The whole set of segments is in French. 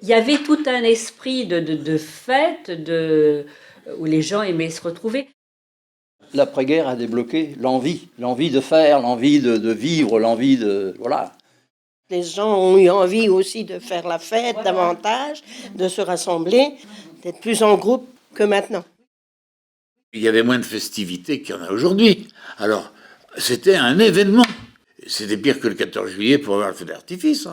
Il y avait tout un esprit de fête, où les gens aimaient se retrouver. L'après-guerre a débloqué l'envie de faire, l'envie de vivre, l'envie de... Voilà. Les gens ont eu envie aussi de faire la fête davantage, de se rassembler, d'être plus en groupe que maintenant. Il y avait moins de festivités qu'il y en a aujourd'hui. Alors, c'était un événement. C'était pire que le 14 juillet pour avoir le feu d'artifice.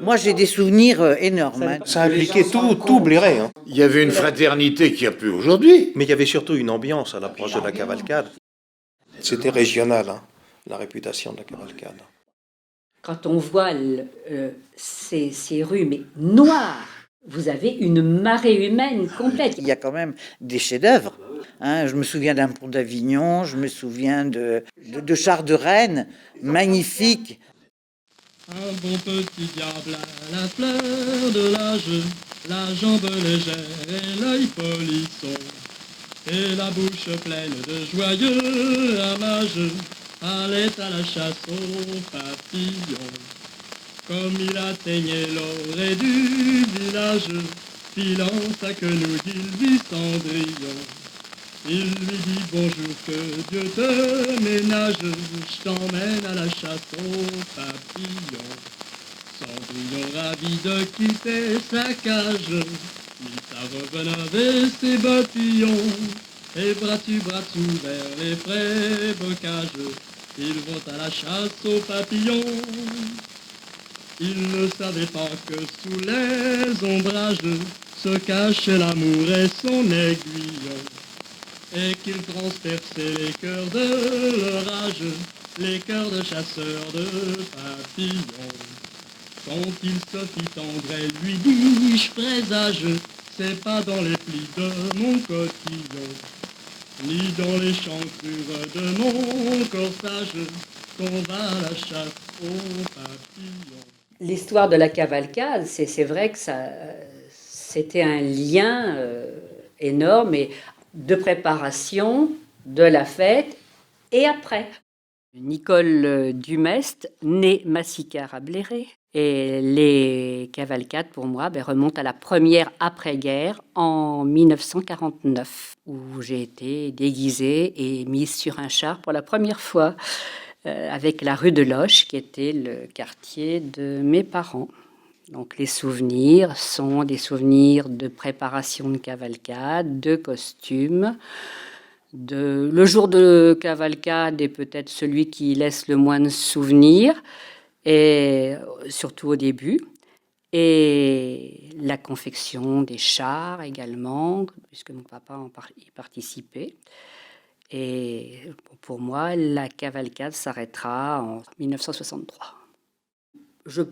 Moi, j'ai des souvenirs énormes. Ça impliquait tout Bléré. Hein. Il y avait une fraternité qu'il n'y a plus aujourd'hui. Mais il y avait surtout une ambiance à l'approche de la cavalcade. C'était régional, hein, la réputation de la cavalcade. Quand on voit ces rues, mais noires, vous avez une marée humaine complète. Il y a quand même des chefs-d'œuvre. Hein. Je me souviens d'un pont d'Avignon, je me souviens de chars de Rennes, magnifiques. Un bon petit diable à la fleur de l'âge, la jambe légère et l'œil polisson, et la bouche pleine de joyeux ramages, allait à la chasse aux papillons. Comme il atteignait l'orée du village, filant sa quenouille, il vit Cendrillon. Il lui dit bonjour, que Dieu te ménage, je t'emmène à la chasse aux papillons. Cendrillon ravi de quitter sa cage, mit sa robe neuve et ses bottillons, et bras vers les frais bocages, ils vont à la chasse aux papillons. Ils ne savaient pas que sous les ombrages se cachait l'amour et son aiguillon, et qu'ils transperçaient les cœurs de leur âge, les cœurs de chasseurs de papillons. Quand il se fit tendre, elle lui dit, je présage, c'est pas dans les plis de mon cotillon, ni dans les chancrures de mon corsage, qu'on va à la chasse aux papillons. L'histoire de la cavalcade, c'est vrai que c'était un lien énorme et de préparation de la fête et après. Nicole Dumest, née Massicard à Bléré. Et les cavalcades, pour moi, remontent à la première après-guerre en 1949, où j'ai été déguisée et mise sur un char pour la première fois, avec la rue de Loche, qui était le quartier de mes parents. Donc les souvenirs sont des souvenirs de préparation de cavalcade, de costumes. Le jour de cavalcade est peut-être celui qui laisse le moins de souvenirs, et surtout au début. Et la confection des chars également, puisque mon papa y participait. Et pour moi, la cavalcade s'arrêtera en 1963. Je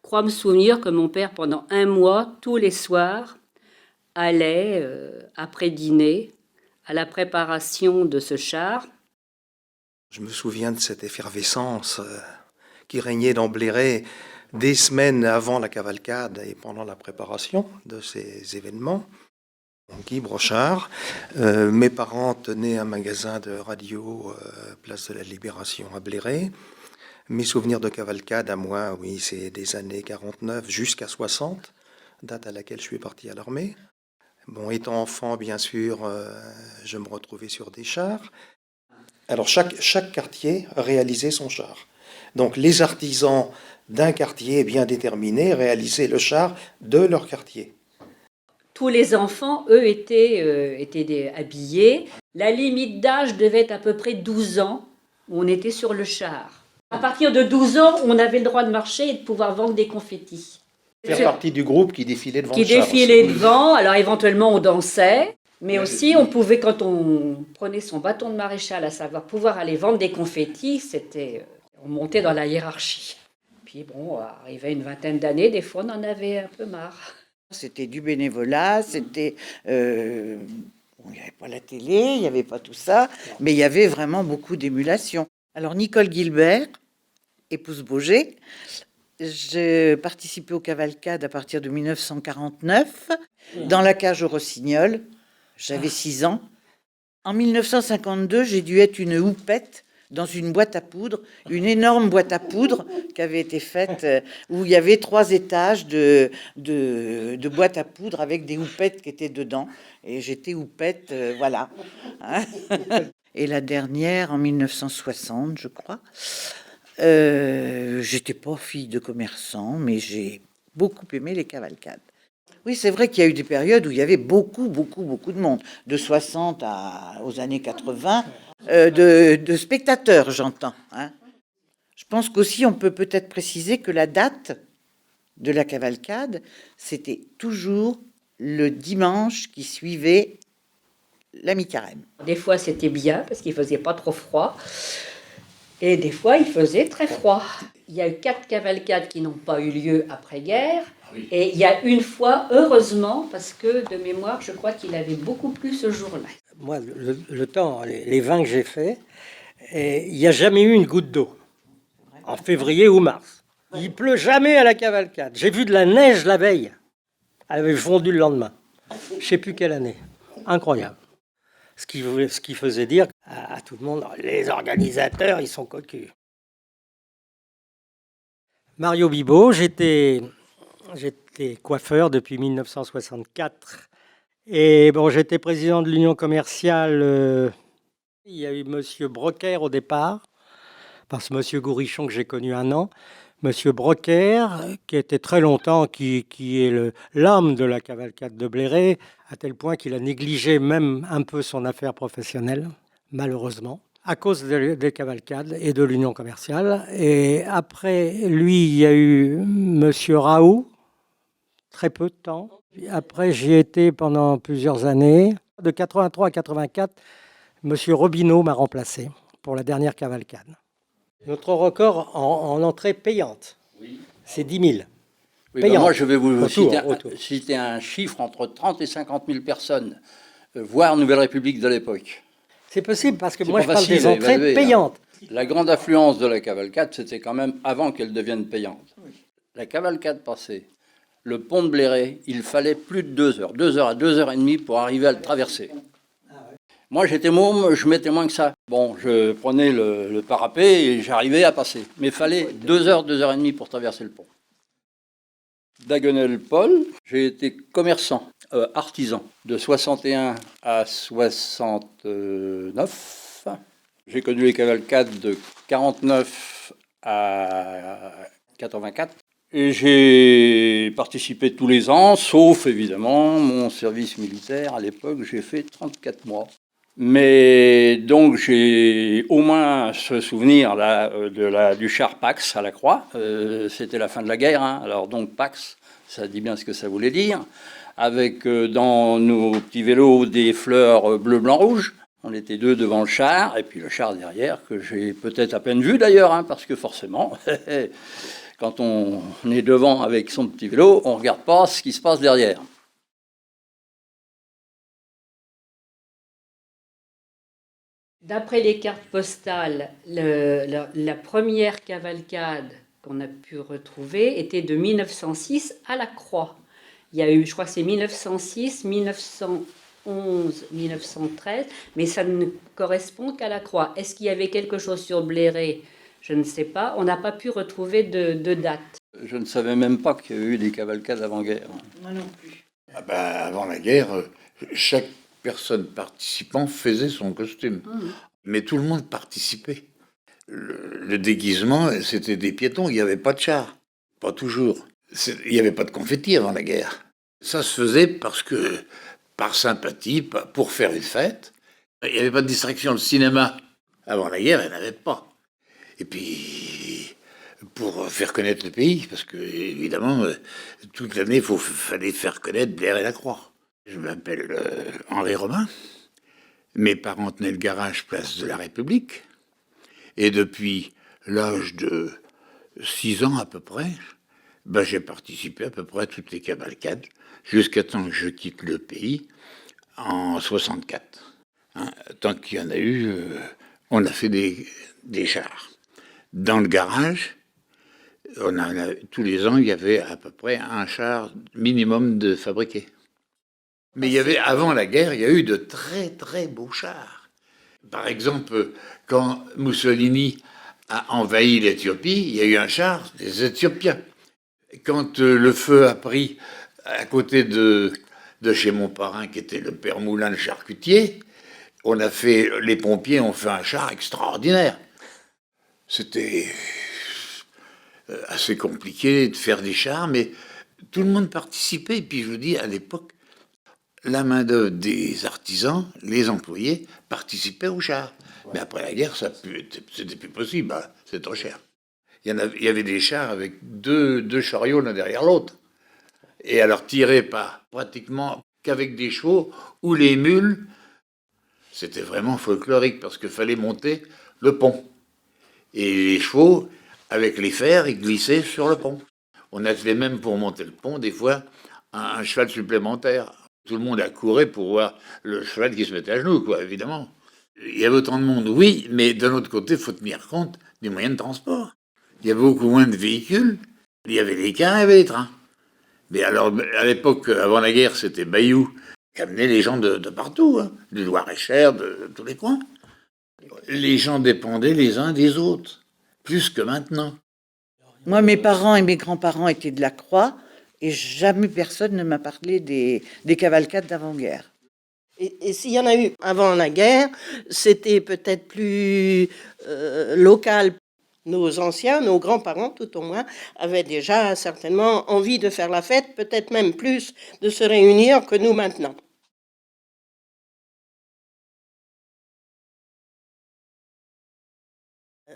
crois me souvenir que mon père, pendant un mois, tous les soirs, allait, après dîner, à la préparation de ce char. Je me souviens de cette effervescence qui régnait dans Bléré des semaines avant la cavalcade et pendant la préparation de ces événements. Guy Brochard, mes parents tenaient un magasin de radio place de la Libération à Bléré. Mes souvenirs de cavalcade à moi, oui, c'est des années 49 jusqu'à 60, date à laquelle je suis parti à l'armée. Bon, étant enfant, bien sûr, je me retrouvais sur des chars. Alors, chaque quartier réalisait son char. Donc, les artisans d'un quartier bien déterminé réalisaient le char de leur quartier. Tous les enfants, eux, étaient habillés. La limite d'âge devait être à peu près 12 ans, où on était sur le char. À partir de 12 ans, on avait le droit de marcher et de pouvoir vendre des confettis. Faire partie du groupe qui défilait devant Qui le char. défilait devant, alors éventuellement on dansait, mais aussi on pouvait, quand on prenait son bâton de maréchal, à savoir pouvoir aller vendre des confettis, on montait dans la hiérarchie. Puis bon, arrivé une vingtaine d'années, des fois on en avait un peu marre. C'était du bénévolat, c'était... il n'y avait pas la télé, il n'y avait pas tout ça, mais il y avait vraiment beaucoup d'émulation. Alors Nicole Gilbert, épouse Baugé, j'ai participé aux cavalcades à partir de 1949, dans la cage au Rossignol, j'avais 6 ans. En 1952, j'ai dû être une houppette dans une boîte à poudre, une énorme boîte à poudre qui avait été faite, où il y avait 3 étages de boîte à poudre avec des houpettes qui étaient dedans. Et j'étais houppette, voilà. Hein. Et la dernière, en 1960, je crois. J'étais pas fille de commerçant, mais j'ai beaucoup aimé les cavalcades. Oui, c'est vrai qu'il y a eu des périodes où il y avait beaucoup de monde, de 60 aux années 80, de spectateurs, j'entends. Hein. Je pense qu'aussi, on peut peut-être préciser que la date de la cavalcade, c'était toujours le dimanche qui suivait la mi-carême. Des fois, c'était bien parce qu'il faisait pas trop froid. Et des fois, il faisait très froid. Il y a eu 4 cavalcades qui n'ont pas eu lieu après-guerre. Et il y a une fois, heureusement, parce que de mémoire, je crois qu'il avait beaucoup plu ce jour-là. Moi, le temps, les 20 que j'ai faits, il n'y a jamais eu une goutte d'eau, en février ou mars. Il pleut jamais à la cavalcade. J'ai vu de la neige la veille. Elle avait fondu le lendemain. Je ne sais plus quelle année. Incroyable. Ce qui faisait dire à tout le monde, les organisateurs, ils sont cocus. Mario Bibot, j'étais coiffeur depuis 1964. Et bon, j'étais président de l'Union commerciale. Il y a eu Monsieur Brocker au départ, parce que Monsieur Gourichon, que j'ai connu 1 an. Monsieur Brocker, qui était très longtemps, qui est l'âme de la cavalcade de Bléré, à tel point qu'il a négligé même un peu son affaire professionnelle, malheureusement, à cause des cavalcades et de l'Union commerciale. Et après lui, il y a eu Monsieur Raoult, très peu de temps. Après, j'y étais pendant plusieurs années. De 83 à 84, Monsieur Robineau m'a remplacé pour la dernière cavalcade. Notre record en entrée payante, c'est 10 000. Oui, ben moi, je vais vous Autour. citer un chiffre entre 30 et 50 000 personnes, voire Nouvelle République de l'époque. C'est possible parce que C'est moi, pas je parle facile des à entrées évaluer, payantes. La grande affluence de la cavalcade, c'était quand même avant qu'elle devienne payante. La cavalcade passée, le pont de Bléré, il fallait plus de 2 heures, 2 heures à 2 heures et demie pour arriver à le traverser. Moi, j'étais môme, je mettais moins que ça. Bon, je prenais le parapet et j'arrivais à passer. Mais il fallait 2 heures, 2 heures et demie pour traverser le pont. Daguenel-Paul, j'ai été commerçant, artisan, de 61 à 69. J'ai connu les cavalcades de 49 à 84. Et j'ai participé tous les ans, sauf évidemment mon service militaire. À l'époque, j'ai fait 34 mois. Mais donc j'ai au moins ce souvenir là du char Pax à la Croix. C'était la fin de la guerre, hein. Alors donc Pax, ça dit bien ce que ça voulait dire. Avec dans nos petits vélos des fleurs bleu, blanc, rouge. On était 2 devant le char et puis le char derrière que j'ai peut-être à peine vu d'ailleurs, hein, parce que forcément, quand on est devant avec son petit vélo, on ne regarde pas ce qui se passe derrière. D'après les cartes postales, la première cavalcade qu'on a pu retrouver était de 1906 à la Croix. Il y a eu, je crois que c'est 1906, 1911, 1913, mais ça ne correspond qu'à la Croix. Est-ce qu'il y avait quelque chose sur Bléré ? Je ne sais pas. On n'a pas pu retrouver de date. Je ne savais même pas qu'il y avait eu des cavalcades avant-guerre. Moi non plus. Ah ben, avant la guerre, chaque personne participant faisait son costume. Mais tout le monde participait. Le déguisement, c'était des piétons. Il n'y avait pas de char. Pas toujours. Il n'y avait pas de confetti avant la guerre. Ça se faisait parce que, par sympathie, pour faire une fête. Il n'y avait pas de distraction. Le cinéma, avant la guerre, il n'y en avait pas. Et puis, pour faire connaître le pays, parce que, évidemment, toute l'année, il fallait faire connaître Bléré-la-Croix. Je m'appelle Henri Romain. Mes parents tenaient le garage place de la République. Et depuis l'âge de 6 ans à peu près, ben, j'ai participé à peu près à toutes les cavalcades, jusqu'à temps que je quitte le pays en 64. Hein, tant qu'il y en a eu, on a fait des chars. Dans le garage, tous les ans, il y avait à peu près un char minimum de fabriqué. Mais il y avait, avant la guerre, il y a eu de très très beaux chars. Par exemple, quand Mussolini a envahi l'Éthiopie, il y a eu un char des Éthiopiens. Quand le feu a pris à côté de chez mon parrain, qui était le père Moulin, le charcutier, les pompiers ont fait un char extraordinaire. C'était assez compliqué de faire des chars, mais tout le monde participait. Et puis je vous dis, à l'époque, la main-d'œuvre des artisans, les employés, participaient aux chars. Mais après la guerre, c'était plus possible, hein, c'est trop cher. Il y avait des chars avec deux chariots l'un derrière l'autre. Et alors tirés pas pratiquement qu'avec des chevaux ou les mules. C'était vraiment folklorique parce qu'il fallait monter le pont. Et les chevaux, avec les fers, ils glissaient sur le pont. On avait même pour monter le pont, des fois, un cheval supplémentaire. Tout le monde accourait pour voir le cheval qui se mettait à genoux, quoi, évidemment. Il y avait autant de monde, oui, mais d'un autre côté, il faut tenir compte des moyens de transport. Il y avait beaucoup moins de véhicules. Il y avait les cars, il y avait les trains. Mais alors, à l'époque, avant la guerre, c'était Bayou qui amenait les gens de partout, hein, du Loir-et-Cher, de tous les coins. Les gens dépendaient les uns des autres, plus que maintenant. Moi, mes parents et mes grands-parents étaient de la Croix et jamais personne ne m'a parlé des cavalcades d'avant-guerre. Et s'il y en a eu avant la guerre, c'était peut-être plus local. Nos anciens, nos grands-parents, tout au moins, avaient déjà certainement envie de faire la fête, peut-être même plus de se réunir que nous maintenant.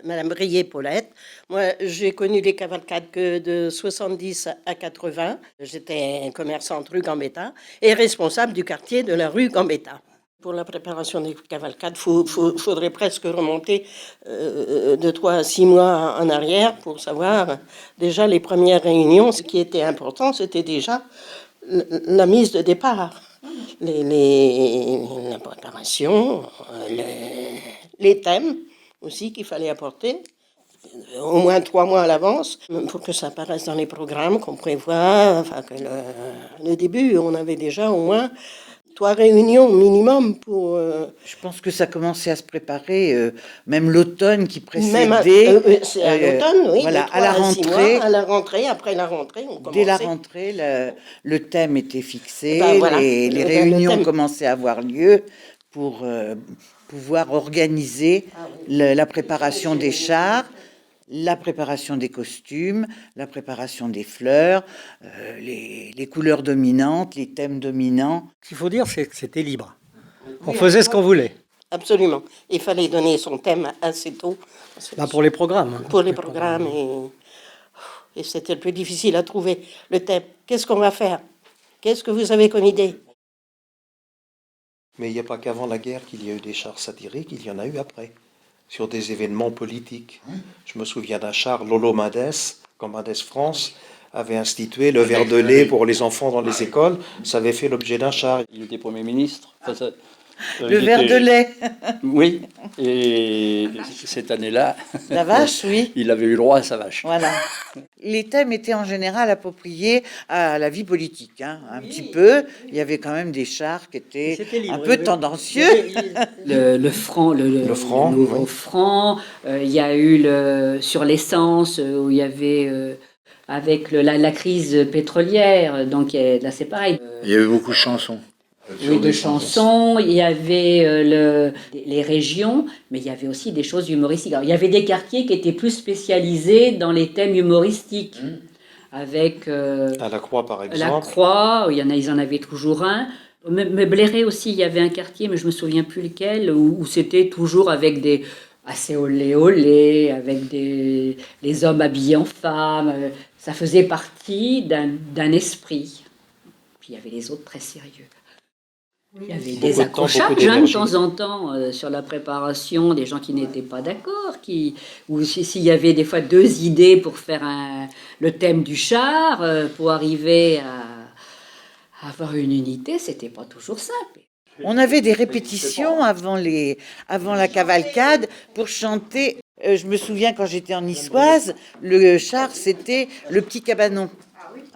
Madame Brier-Paulette, moi j'ai connu les cavalcades que de 70 à 80. J'étais commerçante rue Gambetta et responsable du quartier de la rue Gambetta. Pour la préparation des cavalcades, faudrait presque remonter de 3 à 6 mois en arrière pour savoir déjà les premières réunions. Ce qui était important, c'était déjà la mise de départ, la préparation, les thèmes aussi qu'il fallait apporter, au moins 3 mois à l'avance, pour que ça apparaisse dans les programmes qu'on prévoit. Enfin, que le début, on avait déjà au moins 3 réunions minimum pour... Je pense que ça commençait à se préparer, même l'automne qui précédait. C'est à l'automne, oui. Voilà, à la rentrée. Après la rentrée, on commençait. Dès la rentrée, le thème était fixé, voilà, les réunions commençaient à avoir lieu pour pouvoir organiser la préparation des chars, la préparation des costumes, la préparation des fleurs, les couleurs dominantes, les thèmes dominants. Ce qu'il faut dire, c'est que c'était libre. On faisait ce qu'on voulait. Absolument. Il fallait donner son thème assez tôt. Là, pour les programmes. Pour les programmes. Et c'était le plus difficile à trouver, le thème. Qu'est-ce qu'on va faire? Qu'est-ce que vous avez comme idée? Mais il n'y a pas qu'avant la guerre qu'il y a eu des chars satiriques, il y en a eu après, sur des événements politiques. Je me souviens d'un char, Lolo Mendes, quand Mendes France avait institué le verre de lait pour les enfants dans les écoles. Ça avait fait l'objet d'un char. Il était Premier ministre. Enfin, Le verre de lait. Oui, et cette année-là, La vache, oui. il avait eu droit à sa vache. Voilà. Les thèmes étaient en général appropriés à la vie politique, hein, un petit peu. Il y avait quand même des chars qui étaient un peu tendancieux. Le franc, le nouveau oui. franc. Il y a eu sur l'essence où il y avait avec la crise pétrolière. Donc là, c'est pareil. Il y avait beaucoup de chansons. Oui, de chansons, il y avait les régions, mais il y avait aussi des choses humoristiques. Alors, il y avait des quartiers qui étaient plus spécialisés dans les thèmes humoristiques, avec À la Croix, par la exemple. Croix, ils en avaient toujours un. Mais Bléré aussi, il y avait un quartier, mais je me souviens plus lequel, où c'était toujours avec des assez olé, avec les hommes habillés en femmes. Ça faisait partie d'un esprit. Puis il y avait les autres très sérieux. Il y avait Beaucoup des de temps, accrochages beaucoup de d'énergie. temps en temps sur la préparation, des gens qui n'étaient pas d'accord, ou s'il y avait des fois 2 idées pour faire le thème du char, pour arriver à avoir une unité, c'était pas toujours simple. On avait des répétitions avant la cavalcade pour chanter. Je me souviens quand j'étais en Niçoise, le char c'était le petit cabanon.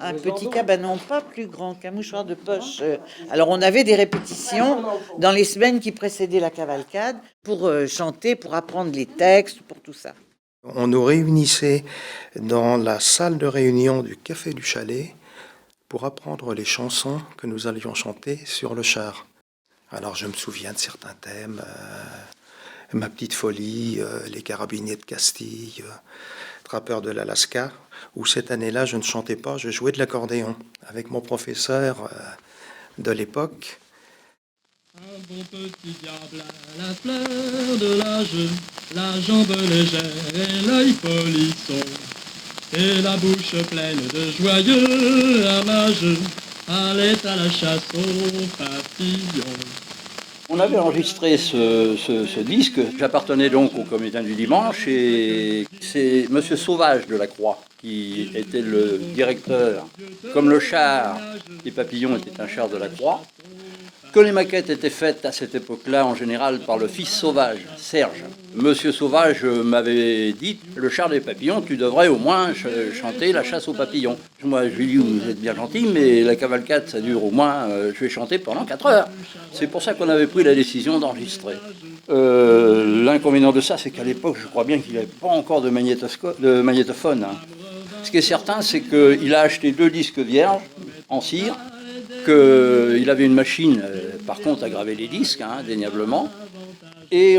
Un petit cabanon, pas plus grand qu'un mouchoir de poche. Alors, on avait des répétitions dans les semaines qui précédaient la cavalcade pour chanter, pour apprendre les textes, pour tout ça. On nous réunissait dans la salle de réunion du Café du Chalet pour apprendre les chansons que nous allions chanter sur le char. Alors je me souviens de certains thèmes, Ma petite folie, Les carabiniers de Castille, Trappeurs de l'Alaska, où cette année-là je ne chantais pas, je jouais de l'accordéon avec mon professeur de l'époque. Un bon petit diable à la fleur de l'âge, la jambe légère et l'œil polisson, et la bouche pleine de joyeux ramages, allait à la chasse aux papillons. On avait enregistré ce disque. J'appartenais donc au Comédien du Dimanche et c'est Monsieur Sauvage de la Croix qui était le directeur. Comme le char des papillons était un char de la Croix, que les maquettes étaient faites à cette époque-là en général par le fils Sauvage, Serge. Monsieur Sauvage m'avait dit, le char des papillons, tu devrais au moins chanter la chasse aux papillons. Moi, je lui ai dit, vous êtes bien gentil, mais la cavalcade, ça dure au moins, je vais chanter pendant 4 heures. C'est pour ça qu'on avait pris la décision d'enregistrer. L'inconvénient de ça, c'est qu'à l'époque, je crois bien qu'il n'y avait pas encore de magnétophone. Hein. Ce qui est certain, c'est qu'il a acheté 2 disques vierges en cire, qu'il avait une machine, par contre, à graver les disques, hein, indéniablement. Et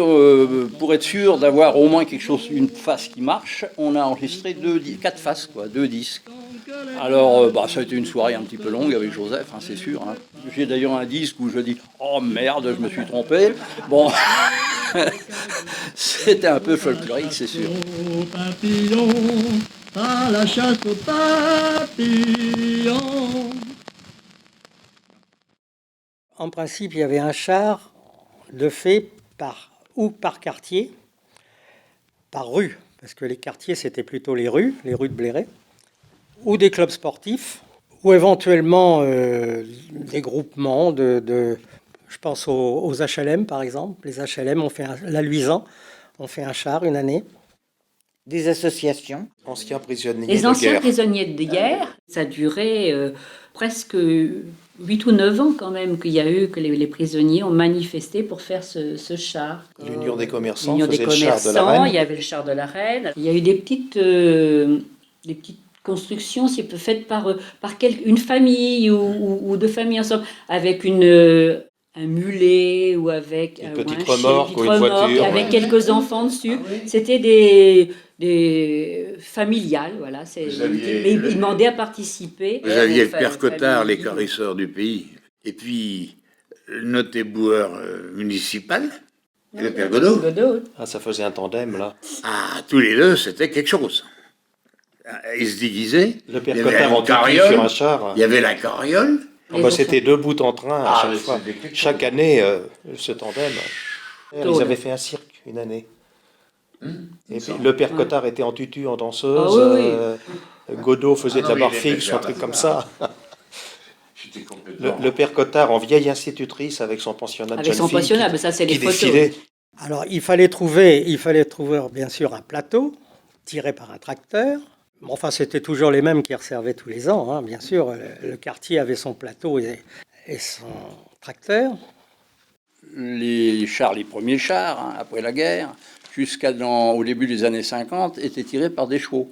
pour être sûr d'avoir au moins quelque chose, une face qui marche, on a enregistré 4 faces, 2 disques. Alors, ça a été une soirée un petit peu longue avec Joseph, hein, c'est sûr. Hein. J'ai d'ailleurs un disque où je dis « Oh merde, je me suis trompé ». Bon, c'était un peu folklorique, c'est sûr. Aux papillons, à la chasse aux papillons. En principe, il y avait un char de fait par quartier, par rue, parce que les quartiers, c'était plutôt les rues de Bléré, ou des clubs sportifs, ou éventuellement des groupements je pense aux HLM, par exemple. Les HLM ont fait la Luisan, ont fait un char une année. Des associations. Anciens prisonniers Les de anciens guerre. prisonniers de guerre, ça durait presque 8 ou 9 ans quand même qu'il y a eu, que les prisonniers ont manifesté pour faire ce char. L'Union des commerçants L'Union des faisait le char de la commerçants, reine. il y avait le char de la reine. Il y a eu des petites constructions faites par une famille ou 2 familles ensemble, avec un mulet ou avec Une un petite chien, remorque ou une voiture, avec ouais. quelques enfants dessus. C'était des familiales, voilà. Vous aviez Mais ils demandaient à participer. Vous aviez le Fa- père Cottard, les famille. carisseurs du pays, et puis le notéboueur municipal, et le père Godot. Ah, ça faisait un tandem, là. Ah, tous les deux, c'était quelque chose. Ils se déguisaient. Le père Il y avait Cottard la en tutu carriole, sur un char. Il y avait la carriole. C'était 2 bouts en train à chaque mais fois. c'était quelque Chaque année, ce tandem. Ils Tourne. avaient fait un cirque une année. Et puis le père Cottard était en tutu, en danseuse. Ah oui, Godot faisait Ah de non, la mais barre il était fixe ou un truc là, comme là. ça. J'étais complètement... Le père Cottard en vieille institutrice avec son pensionnat de Avec son jeune fille pensionnat, mais ça, c'est qui les photos. défilait. Alors, il fallait trouver bien sûr un plateau tiré par un tracteur. Bon, enfin, c'était toujours les mêmes qui reservaient tous les ans, hein, bien sûr. Le quartier avait son plateau et son tracteur. Les premiers chars, hein, après la guerre, au début des années 50, étaient tirés par des chevaux.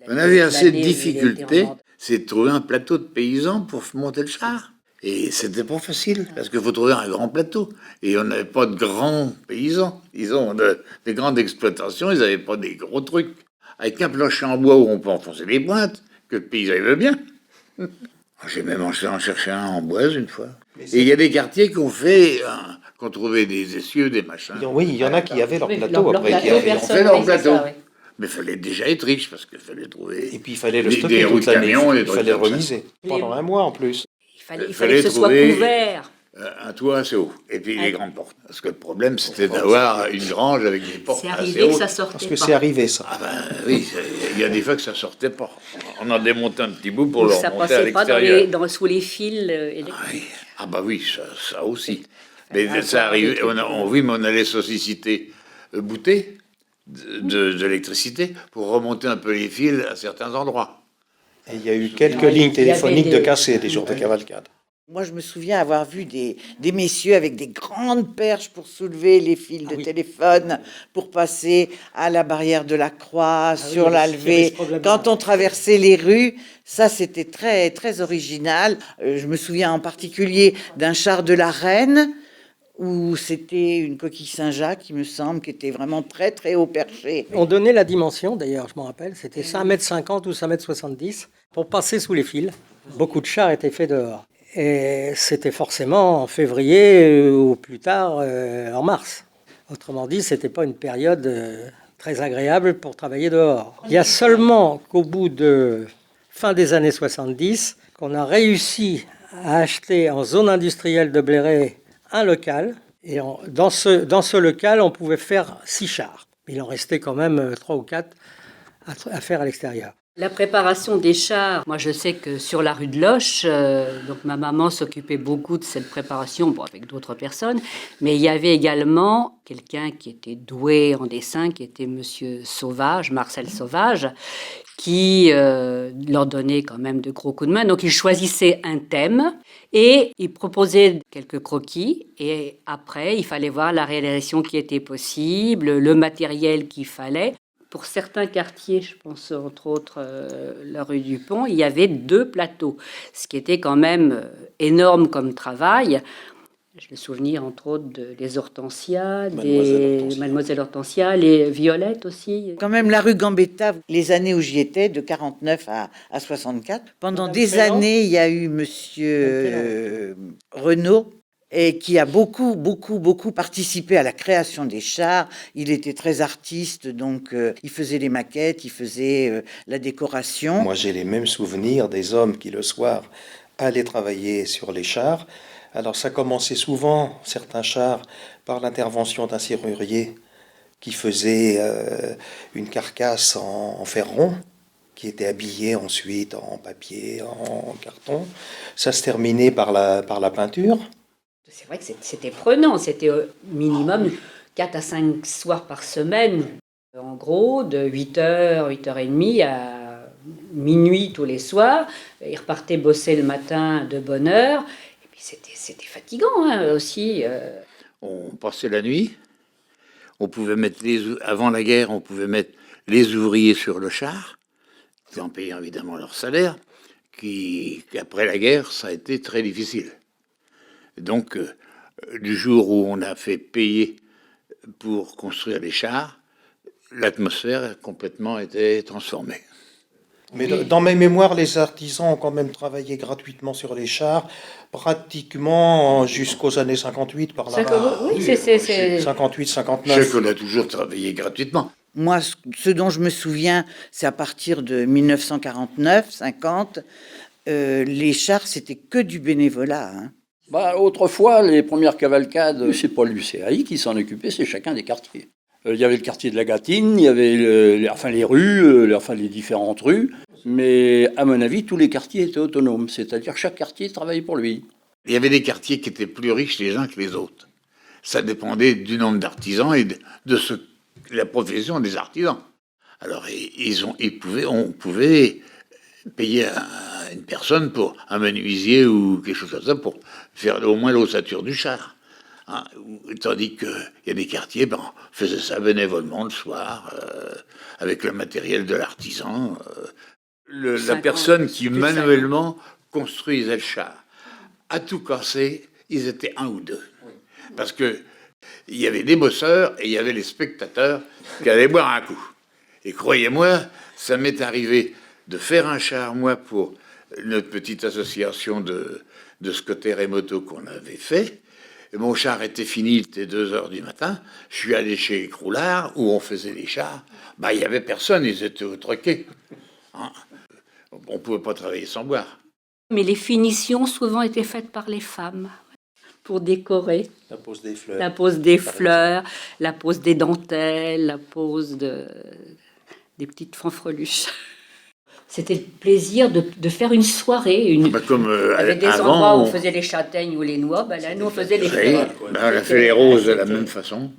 On avait assez de L'année où il difficultés, était en- c'est de trouver un plateau de paysans pour monter le char. Et c'était pas facile, parce qu'il faut trouver un grand plateau. Et on n'avait pas de grands paysans. Ils ont des grandes exploitations, ils n'avaient pas des gros trucs. Avec un plancher en bois où on peut enfoncer les pointes, que le paysan il veut bien. J'ai même en cherché un en boise une fois. Et il y a des quartiers qui ont trouvé des essieux, des machins. Oui, il y en a qui avaient leur Oui, plateau leur après. plateau, qui avaient- personne, fait leur oui, c'est plateau. ça, oui. Mais il fallait déjà être riche, parce qu'il fallait trouver... Et puis il fallait le Des stocker roues toute de l'année. camion, des Il trucs fallait le comme ça. remiser pendant un mois en plus. Il fallait fallait que ce soit trouver- couvert. Un toit assez haut. Et puis Ah. les grandes portes. Parce que le problème, c'était d'avoir une grange avec des portes C'est assez arrivé que hautes. ça sortait Parce que pas. c'est arrivé ça. Ah ben oui, il y a des fois que ça sortait pas. On en démontait un petit bout pour le Ça remonter à passait pas l'extérieur. sous les fils électriques. Ah oui. Ah bah oui, ça aussi. Mais Ah, ça arrivait, des trucs. oui, mais on allait solliciter bouter de l'électricité pour remonter un peu les fils à certains endroits. Et il y a eu quelques Ouais, lignes il y avait téléphoniques de des- cassées des jours de cavalcade. Moi, je me souviens avoir vu des messieurs avec des grandes perches pour soulever les fils de oui. téléphone, pour passer à la barrière de la croix, oui, sur il y la avait ce levée. problème-là. Quand on traversait les rues, ça, c'était très, très original. Je me souviens en particulier d'un char de la Reine, où c'était une coquille Saint-Jacques, il me semble, qui était vraiment très, très haut perché. On donnait la dimension, d'ailleurs, je m'en rappelle, c'était 5,50 m ou 5,70 m pour passer sous les fils. Beaucoup de chars étaient faits dehors. Et c'était forcément en février ou plus tard en mars. Autrement dit, ce n'était pas une période très agréable pour travailler dehors. Il y a seulement qu'au bout de fin des années 70 qu'on a réussi à acheter en zone industrielle de Bléré un local. Et dans ce local, on pouvait faire 6 chars. Il en restait quand même 3 ou 4 à faire à l'extérieur. La préparation des chars, moi je sais que sur la rue de Loche, donc ma maman s'occupait beaucoup de cette préparation, bon, avec d'autres personnes, mais il y avait également quelqu'un qui était doué en dessin, qui était Monsieur Sauvage, Marcel Sauvage, qui leur donnait quand même de gros coups de main. Donc il choisissait un thème et il proposait quelques croquis, et après il fallait voir la réalisation qui était possible, le matériel qu'il fallait. Pour certains quartiers, je pense entre autres la rue du Pont, il y avait 2 plateaux, ce qui était quand même énorme comme travail. J'ai le souvenir entre autres des Hortensias, Mademoiselle Hortensia, les Violettes aussi. Quand même, la rue Gambetta, les années où j'y étais, de 49 à 64, pendant Madame des Félan. années, il y a eu Monsieur Renaud, et qui a beaucoup participé à la création des chars. Il était très artiste, donc il faisait les maquettes, il faisait la décoration. Moi, j'ai les mêmes souvenirs des hommes qui, le soir, allaient travailler sur les chars. Alors, ça commençait souvent, certains chars, par l'intervention d'un serrurier qui faisait une carcasse en fer rond, qui était habillée ensuite en papier, en carton. Ça se terminait par la peinture. C'est vrai que c'était prenant, c'était minimum 4 à 5 soirs par semaine, en gros, de 8h, 8h30 à minuit tous les soirs. Ils repartaient bosser le matin de bonne heure, et puis c'était fatigant hein, aussi. On passait la nuit. On pouvait mettre avant la guerre, on pouvait mettre les ouvriers sur le char, en payant évidemment leur salaire, qu'après la guerre, ça a été très difficile. Donc, du jour où on a fait payer pour construire les chars, l'atmosphère a complètement été transformée. Mais dans mes mémoires, les artisans ont quand même travaillé gratuitement sur les chars, pratiquement jusqu'aux années 58 par là. Oui, c'est 58, Je 59. sais qu'on a toujours travaillé gratuitement. Moi, ce dont je me souviens, c'est à partir de 1949, 50, les chars, c'était que du bénévolat. Hein. Bah, autrefois, les premières cavalcades, c'est pas l'UCAI qui s'en occupait, c'est chacun des quartiers. Il y avait le quartier de la Gâtine, il y avait les rues, les différentes rues, mais à mon avis, tous les quartiers étaient autonomes, c'est-à-dire chaque quartier travaillait pour lui. Il y avait des quartiers qui étaient plus riches les uns que les autres. Ça dépendait du nombre d'artisans et de la profession des artisans. Alors, on pouvait payer une personne pour un menuisier ou quelque chose comme ça pour faire au moins l'ossature du char. Hein, tandis qu'il y a des quartiers, on faisait ça bénévolement le soir, avec le matériel de l'artisan. La personne qui manuellement construisait le char. À tout casser, ils étaient 1 ou 2. Parce que il y avait des bosseurs et il y avait les spectateurs qui allaient boire un coup. Et croyez-moi, ça m'est arrivé de faire un char, moi, pour notre petite association de scooters et motos qu'on avait fait. Et mon char était fini, il était 2h du matin. Je suis allé chez Croulard, où on faisait les chars. Il n'y avait personne, ils étaient au troquet. Hein, on ne pouvait pas travailler sans boire. Mais les finitions souvent étaient faites par les femmes pour décorer. La pose des fleurs. La pose des fleurs, la pose des dentelles, la pose des petites fanfreluches. C'était le plaisir de faire une soirée. Comme avec des avant, endroits où on faisait les châtaignes ou les noix, là, nous on faisait les fleurs. on a fait les roses de la même façon.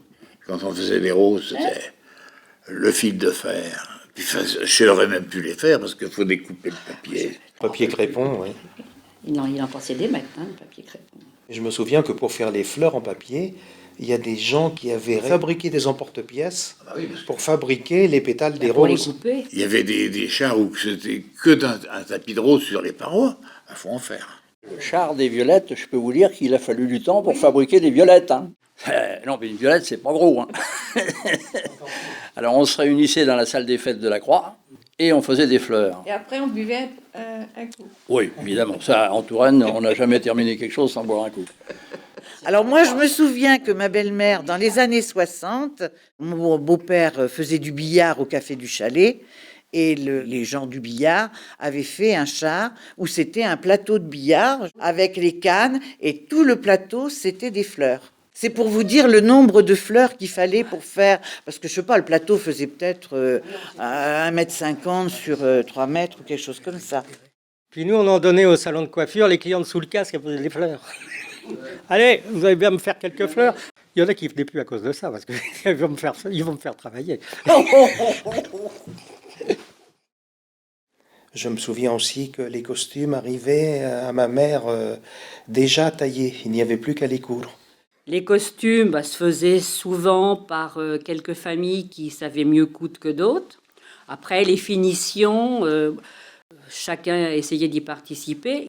Quand on faisait les roses, c'était le fil de fer, Puis, enfin, je n'aurais même pu les faire parce qu'il faut découper le papier. Papier crépon, oui. Il en possédait maintenant, le papier crépon. Et je me souviens que pour faire les fleurs en papier, il y a des gens qui avaient fabriqué des emporte-pièces pour fabriquer les pétales des Pour les roses. couper. Il y avait des chars où c'était que un tapis de rose sur les parois. Il faut en faire. Le char des violettes, je peux vous dire qu'il a fallu du temps pour fabriquer des violettes. Hein. Non, mais une violette, c'est pas gros. Hein. Alors, on se réunissait dans la salle des fêtes de la Croix et on faisait des fleurs. Et après, on buvait un coup. Oui, évidemment. Ça, en Touraine, on n'a jamais terminé quelque chose sans boire un coup. Alors moi, je me souviens que ma belle-mère, dans les années 60, mon beau-père faisait du billard au Café du Chalet, et les gens du billard avaient fait un char où c'était un plateau de billard avec les cannes, et tout le plateau, c'était des fleurs. C'est pour vous dire le nombre de fleurs qu'il fallait pour faire, parce que je sais pas, le plateau faisait peut-être 1,50 m sur 3 mètres ou quelque chose comme ça. Puis nous, on en donnait au salon de coiffure, les clientes sous le casque, elles faisaient des fleurs. Allez, vous allez bien me faire quelques fleurs. Il y en a qui ne venaient plus à cause de ça, parce qu'ils vont me faire travailler. Je me souviens aussi que les costumes arrivaient à ma mère déjà taillés. Il n'y avait plus qu'à les coudre. Les costumes se faisaient souvent par quelques familles qui savaient mieux coudre que d'autres. Après, les finitions, chacun essayait d'y participer.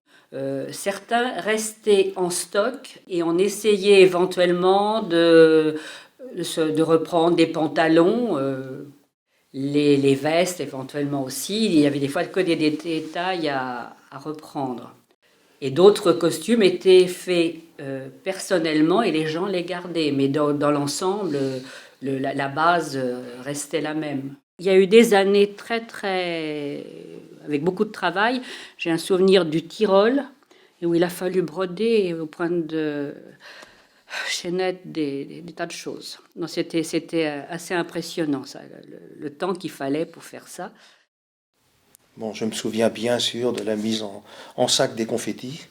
Certains restaient en stock et on essayait éventuellement de reprendre des pantalons, les vestes éventuellement aussi. Il y avait des fois que des détails à reprendre. Et d'autres costumes étaient faits personnellement et les gens les gardaient. Mais dans l'ensemble, la base restait la même. Il y a eu des années avec beaucoup de travail. J'ai un souvenir du Tyrol, où il a fallu broder au point de chaînette des tas de choses. Non, c'était assez impressionnant, ça, le temps qu'il fallait pour faire ça. Bon, je me souviens bien sûr de la mise en sac des confettis.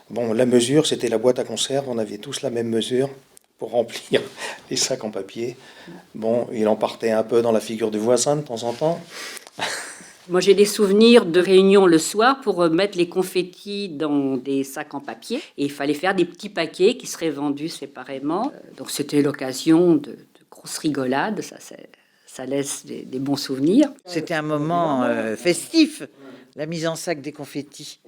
Bon, la mesure, c'était la boîte à conserve. On avait tous la même mesure pour remplir les sacs en papier. Bon, il en partait un peu dans la figure du voisin de temps en temps. Moi, j'ai des souvenirs de réunions le soir pour mettre les confettis dans des sacs en papier. Et il fallait faire des petits paquets qui seraient vendus séparément. Donc, c'était l'occasion de grosses rigolades. Ça laisse des bons souvenirs. C'était un moment festif, la mise en sac des confettis.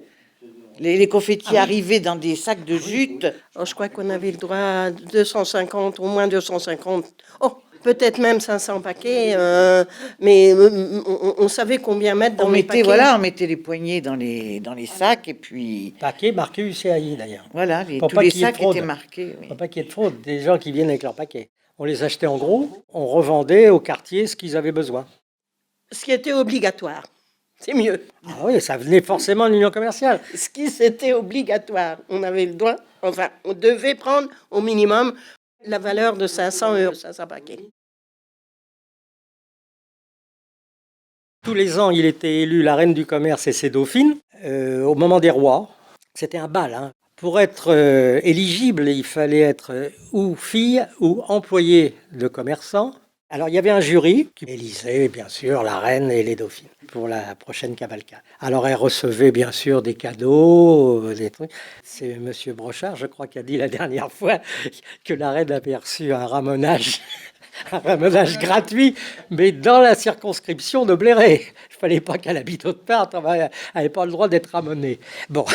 Les confettis arrivaient dans des sacs de jute. Alors, je crois qu'on avait le droit à 250, au moins 250. Oh, peut-être même 500 paquets, mais on savait combien mettre dans les paquets. Voilà, on mettait les poignées dans les sacs et puis... Paquet marqué UCAI d'ailleurs. Voilà, Pour tous pas les qu'il y ait sacs de fraude. étaient marqués. Oui. Faut pas qu'il y ait de fraude, des gens qui viennent avec leurs paquets. On les achetait en gros, on revendait au quartier ce qu'ils avaient besoin. Ce qui était obligatoire, c'est mieux. Ah oui, ça venait forcément de l'union commerciale. Ce qui c'était obligatoire, on avait le droit, enfin, on devait prendre au minimum la valeur de 500 €, 500 paquets. Tous les ans, il était élu la reine du commerce et ses dauphines au moment des rois. C'était un bal. Hein. Pour être éligible, il fallait être ou fille ou employé de commerçant. Alors, il y avait un jury qui élisait, bien sûr, la reine et les dauphines pour la prochaine cavalcade. Alors, elle recevait, bien sûr, des cadeaux, des trucs. C'est M. Brochard, je crois, qui a dit la dernière fois que la reine avait reçu un ramonage gratuit, mais dans la circonscription de Bléré. Il ne fallait pas qu'elle habite autre part, elle n'avait pas le droit d'être ramonée. Bon.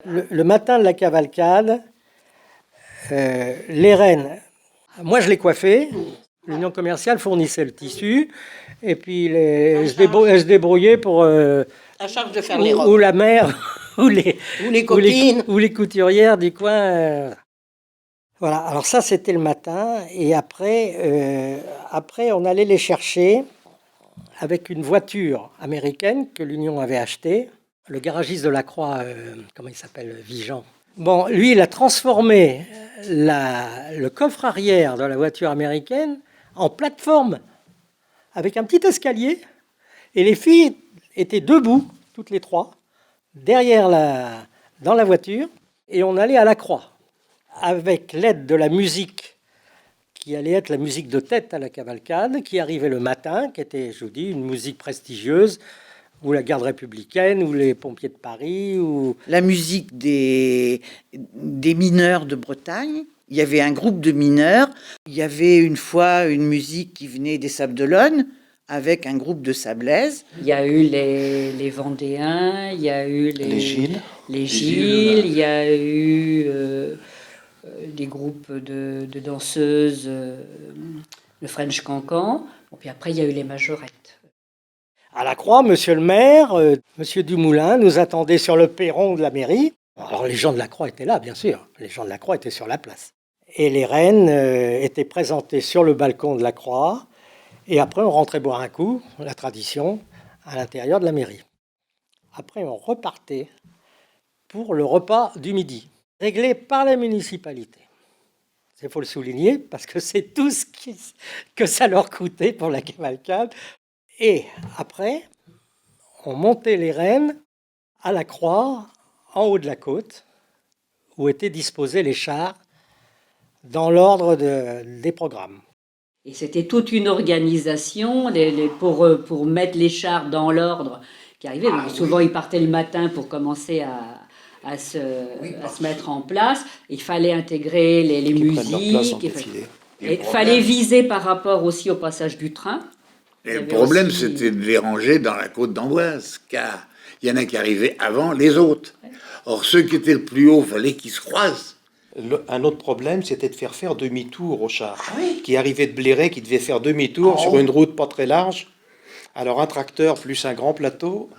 Le matin de la cavalcade, les reines, moi je les coiffais, l'union commerciale fournissait le tissu, et puis elle se débrouillait pour... À charge de faire les robes. Ou la mère, ou les copines. ou les couturières du coin. Voilà, alors ça c'était le matin, et après on allait les chercher avec une voiture américaine que l'Union avait achetée. Le garagiste de la Croix, comment il s'appelle, Vigeant. Bon, lui, il a transformé le coffre arrière de la voiture américaine en plateforme, avec un petit escalier, et les filles étaient debout, toutes les trois, dans la voiture, et on allait à la Croix, avec l'aide de la musique qui allait être la musique de tête à la cavalcade, qui arrivait le matin, qui était, je vous dis, une musique prestigieuse, ou la garde républicaine, ou les pompiers de Paris, ou... La musique des mineurs de Bretagne. Il y avait un groupe de mineurs. Il y avait une fois une musique qui venait des Sables d'Olonne, avec un groupe de Sablaises. Il y a eu les Vendéens, il y a eu Les Gilles. les Gilles, il y a eu des groupes de danseuses, le French Cancan. Et puis après, il y a eu les majorettes. À la Croix, monsieur le maire, monsieur Dumoulin, nous attendait sur le perron de la mairie. Alors les gens de la Croix étaient là, bien sûr. Les gens de la Croix étaient sur la place. Et les reines étaient présentées sur le balcon de la Croix. Et après, on rentrait boire un coup, la tradition, à l'intérieur de la mairie. Après, on repartait pour le repas du midi, réglé par la municipalité. Il faut le souligner, parce que c'est tout ce que ça leur coûtait pour la cavalcade. Et après, on montait les rennes à la Croix, en haut de la côte, où étaient disposés les chars dans l'ordre des programmes. Et c'était toute une organisation pour mettre les chars dans l'ordre qui arrivait. Donc, souvent, ils partaient le matin pour commencer à se mettre en place. Il fallait intégrer les musiques. Il fallait viser par rapport aussi au passage du train. Et le problème, c'était de les ranger dans la côte d'Amboise, car il y en a qui arrivaient avant les autres. Or, ceux qui étaient le plus haut, il fallait qu'ils se croisent. Un autre problème, c'était de faire demi-tour aux chars, qui arrivaient de Bléré, qui devaient faire demi-tour sur une route pas très large. Alors un tracteur plus un grand plateau,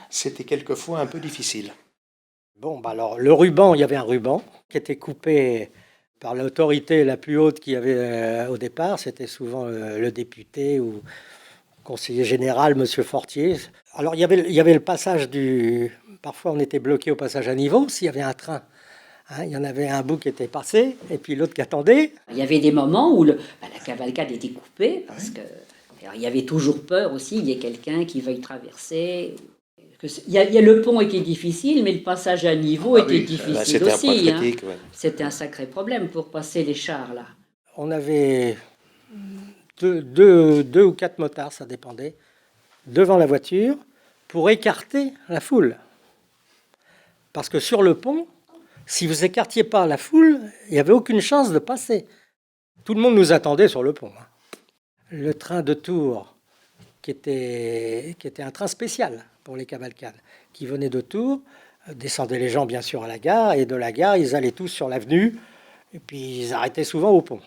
c'était quelquefois un peu difficile. Bon, bah alors le ruban, il y avait un ruban qui était coupé par l'autorité la plus haute qu'il y avait au départ. C'était souvent le député ou conseiller général, monsieur Fortier. Alors il y avait le passage Parfois on était bloqué au passage à niveau s'il y avait un train. Il y en avait un bout qui était passé et puis l'autre qui attendait. Il y avait des moments où la cavalcade était coupée parce que alors, il y avait toujours peur aussi, il y ait quelqu'un qui veuille traverser. Il y a le pont était difficile, mais le passage à niveau était difficile c'était aussi. un critique, C'était un sacré problème pour passer les chars là. On avait deux ou quatre motards, ça dépendait, devant la voiture pour écarter la foule. Parce que sur le pont, si vous écartiez pas la foule, il n'y avait aucune chance de passer. Tout le monde nous attendait sur le pont. Le train de Tours, qui était un train spécial pour les cavalcades, qui venait de Tours, descendaient les gens bien sûr à la gare, et de la gare, ils allaient tous sur l'avenue, et puis ils arrêtaient souvent au pont.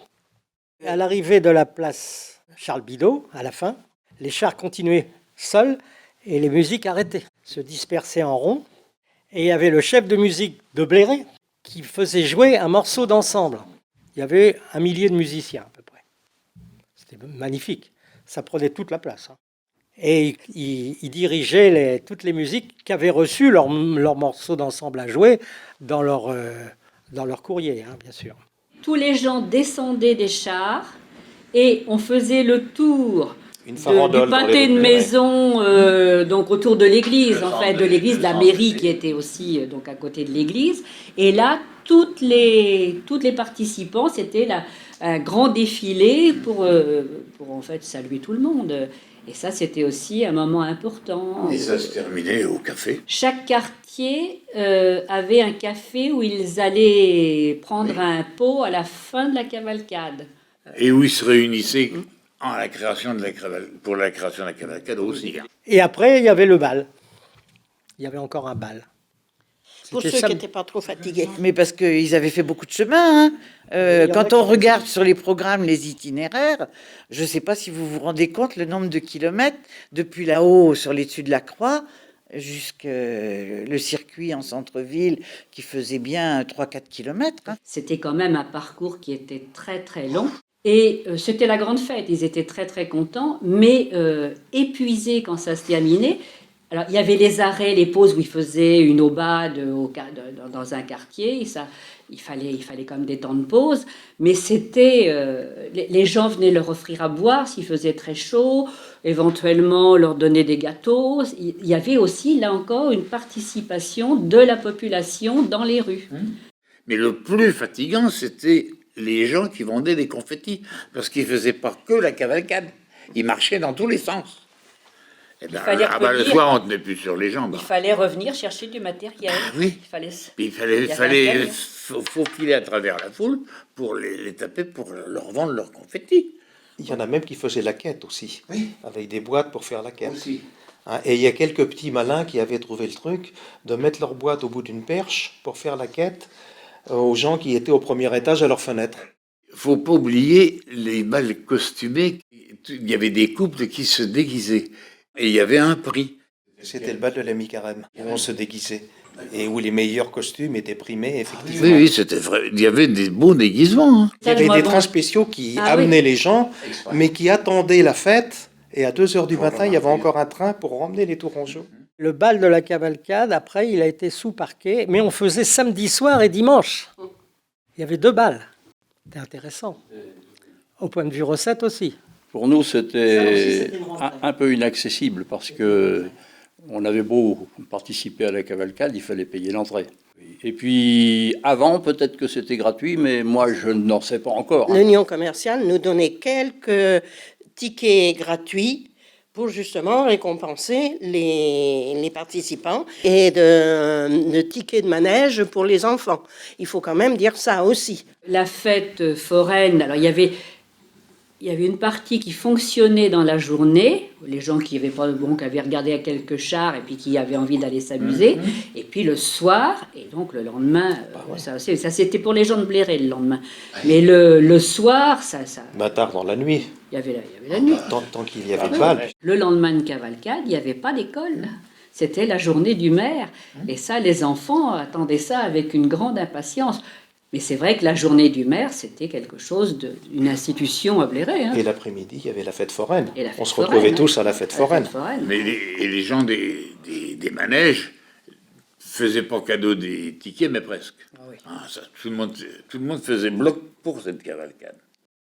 À l'arrivée de la place Charles Bidault, à la fin, les chars continuaient seuls, et les musiques arrêtaient, se dispersaient en rond. Et il y avait le chef de musique de Bléré qui faisait jouer un morceau d'ensemble. Il y avait 1 millier de musiciens à peu près. C'était magnifique. Ça prenait toute la place. Et il dirigeait toutes les musiques qui avaient reçu leur morceau d'ensemble à jouer dans leur courrier, bien sûr. Tous les gens descendaient des chars et on faisait le tour du pâté de maison, donc autour de l'église, en fait, de l'église, de la mairie qui était aussi donc à côté de l'église. Et là, toutes les participants, c'était un grand défilé pour en fait saluer tout le monde. Et ça, c'était aussi un moment important. Et ça se terminait au café. Chaque quartier avait un café où ils allaient prendre un pot à la fin de la cavalcade. Et où ils se réunissaient pour la création de la cavalcade aussi. Et après, il y avait le bal. Il y avait encore un bal. Pour ceux qui n'étaient pas trop fatigués. Mais parce qu'ils avaient fait beaucoup de chemin. Quand on regarde sur les programmes, les itinéraires, je ne sais pas si vous vous rendez compte le nombre de kilomètres depuis là-haut sur les dessus de la Croix jusqu'au le circuit en centre-ville qui faisait bien 3-4 kilomètres. C'était quand même un parcours qui était très très long. Et c'était la grande fête, ils étaient très très contents, mais épuisés quand ça se terminait. Alors il y avait les arrêts, les pauses où ils faisaient une aubade dans un quartier, il fallait quand même des temps de pause, mais c'était les gens venaient leur offrir à boire s'il faisait très chaud, éventuellement leur donner des gâteaux. Il y avait aussi là encore une participation de la population dans les rues. Mais le plus fatigant, c'était les gens qui vendaient des confettis, parce qu'ils faisaient pas que la cavalcade, ils marchaient dans tous les sens. Et ben, fallait le revenir. soir, on tenait plus sur les jambes. Il fallait revenir chercher du matériel. oui. Il fallait... Puis il y avait un fallait camion. faufiler à travers la foule pour les taper, pour leur vendre leurs confettis. Il y en a même qui faisaient la quête aussi, avec des boîtes pour faire la quête. Aussi. Hein, et il y a quelques petits malins qui avaient trouvé le truc de mettre leur boîte au bout d'une perche pour faire la quête aux gens qui étaient au premier étage à leur fenêtre. Faut pas oublier les bals costumés. Il y avait des couples qui se déguisaient. Et il y avait un prix. C'était le bal de la mi-carême, où on se déguisait. Et où les meilleurs costumes étaient primés, effectivement. Oui, oui, c'était vrai. Il y avait des beaux déguisements. Hein. Il y avait des trains spéciaux qui amenaient les gens, mais qui attendaient la fête. Et à 2 heures du matin, il y avait encore un train pour ramener les Tourangeaux. Le bal de la cavalcade, après, il a été sous parquet, mais on faisait samedi soir et dimanche. Il y avait 2 balles. C'était intéressant. Au point de vue recette aussi. Pour nous, Ça aussi, c'était c'était une rentrée. un peu inaccessible parce que on avait beau participer à la cavalcade, il fallait payer l'entrée. Et puis, avant, peut-être que c'était gratuit, mais moi, je n'en sais pas encore. L'Union commerciale nous donnait quelques tickets gratuits pour justement récompenser les participants et de tickets de manège pour les enfants. Il faut quand même dire ça aussi. La fête foraine, alors il y avait une partie qui fonctionnait dans la journée, les gens qui avaient pas qui avaient regardé à quelques chars et puis qui avaient envie d'aller s'amuser, et puis le soir, et donc le lendemain, ça c'était pour les gens de Bléré le lendemain, mais le soir, Tard dans la nuit, il y avait la nuit. tant qu'il y avait le bal. Le lendemain de cavalcade, il n'y avait pas d'école. C'était la journée du maire. Et ça, les enfants attendaient ça avec une grande impatience. Mais c'est vrai que la journée du maire, c'était quelque chose d'une institution à Bléré. Hein. Et l'après-midi, il y avait la fête foraine. Et la fête On se foraine, retrouvait hein. tous à la fête foraine. Mais les gens des manèges faisaient pas cadeau des tickets, mais presque. Ah oui. Ça, tout le monde faisait bloc pour cette cavalcade.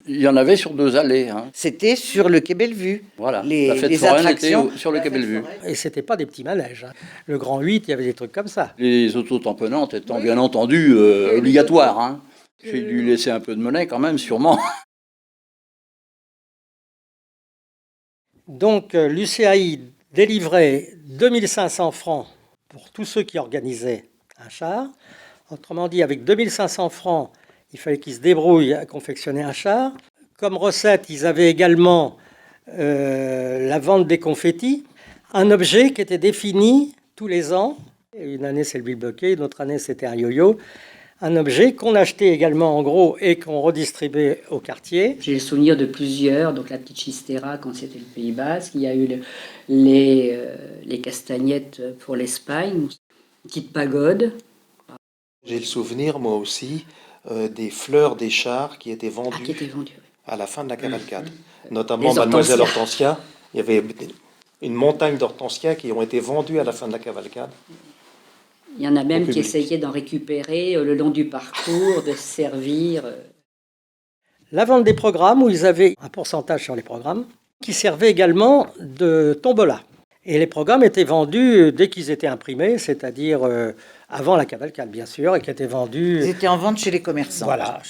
Il y en avait sur 2 allées. Hein. C'était sur le Quai Bellevue. Voilà. Les- La fête les foraine attractions. était sur le Quai Bellevue. Et c'était pas des petits manèges. Hein. Le Grand 8, il y avait des trucs comme ça. Les auto-tamponnantes étant bien entendu obligatoires. Hein. J'ai dû laisser un peu de monnaie quand même, sûrement. Donc, l'UCAI délivrait 2500 francs pour tous ceux qui organisaient un char. Autrement dit, avec 2500 francs, il fallait qu'ils se débrouillent à confectionner un char. Comme recette, ils avaient également la vente des confettis, un objet qui était défini tous les ans. Une année, c'est le bilboquet, une autre année, c'était un yo-yo. Un objet qu'on achetait également en gros et qu'on redistribuait au quartier. J'ai le souvenir de plusieurs, donc la petite chistera quand c'était le Pays Basque, il y a eu les castagnettes pour l'Espagne, une petite pagode. J'ai le souvenir, moi aussi, des fleurs des chars qui étaient vendues Qui était vendu. à la fin de la cavalcade. Notamment Les Mademoiselle hortensias. Hortensia. Il y avait une montagne d'hortensias qui ont été vendues à la fin de la cavalcade. Il y en a même Au qui public. essayaient d'en récupérer le long du parcours, de se servir. La vente des programmes, où ils avaient un pourcentage sur les programmes, qui servait également de tombola. Et les programmes étaient vendus dès qu'ils étaient imprimés, c'est-à-dire avant la cavalcade, bien sûr, et qui étaient vendus... Ils étaient en vente chez les commerçants. Voilà.